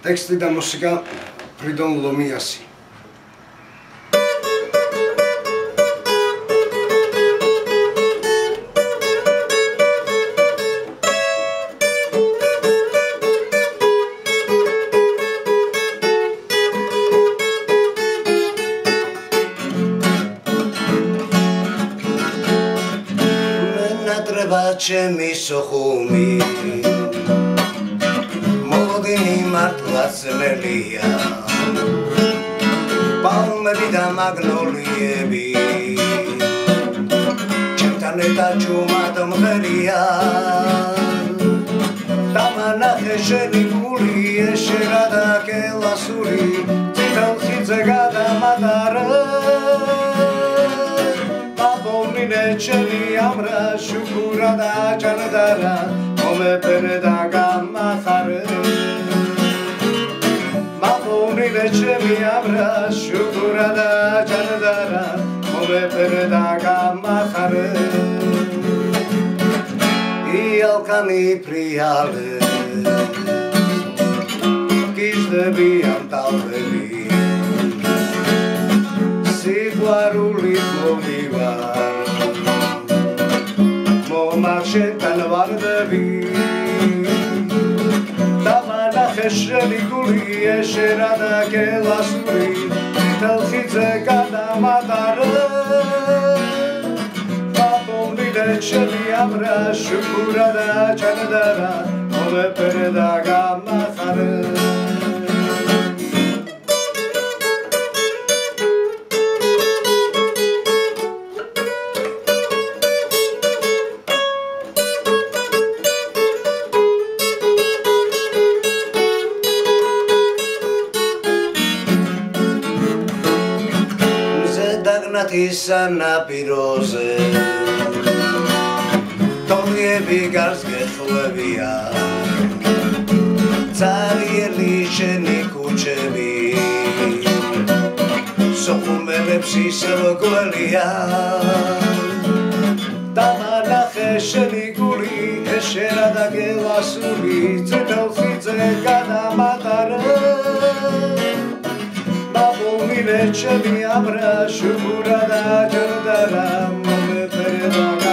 ტექსტი და მუსიკა ფრიდონ ლომიასი. ჩემი სოხუმი მოვდინი მართლა ძნელია პალმები და მაგნოლიები ჩემთან ერთად ჯუმად მღერია დამანახე შენი გული ეშერა და კელასური წითელ ხიდზე გადამატარე ჩემი ამრა შუქურა და ჭანდარა მომეფერე და გამახარე მამონილე ჩემი ამრა შუქურა და ჭანდარა მომეფერე და გამახარე იალკანი ფრიალე გიზდები ამტალები სიყვარული მომივარ შენთან ვარდები დამანახე შენი გული ეშერა და კელასური წითელ ხიდზე გადამატარე მამონილე ჩემი ამრა შუქურა და ჭანდარა მომეფერე და გამახარე სანაპიროზე თოლიები გარს გეხვევია ძალიელი შენი ქუჩები სოხუმელებს ისევ გველია დამანახე შენი გული ეშერა და გელასური წითელ ხიდზე გადამატარე მამონილე ჩემი ამრა შუქურა და ჭანდარა მომეფერე და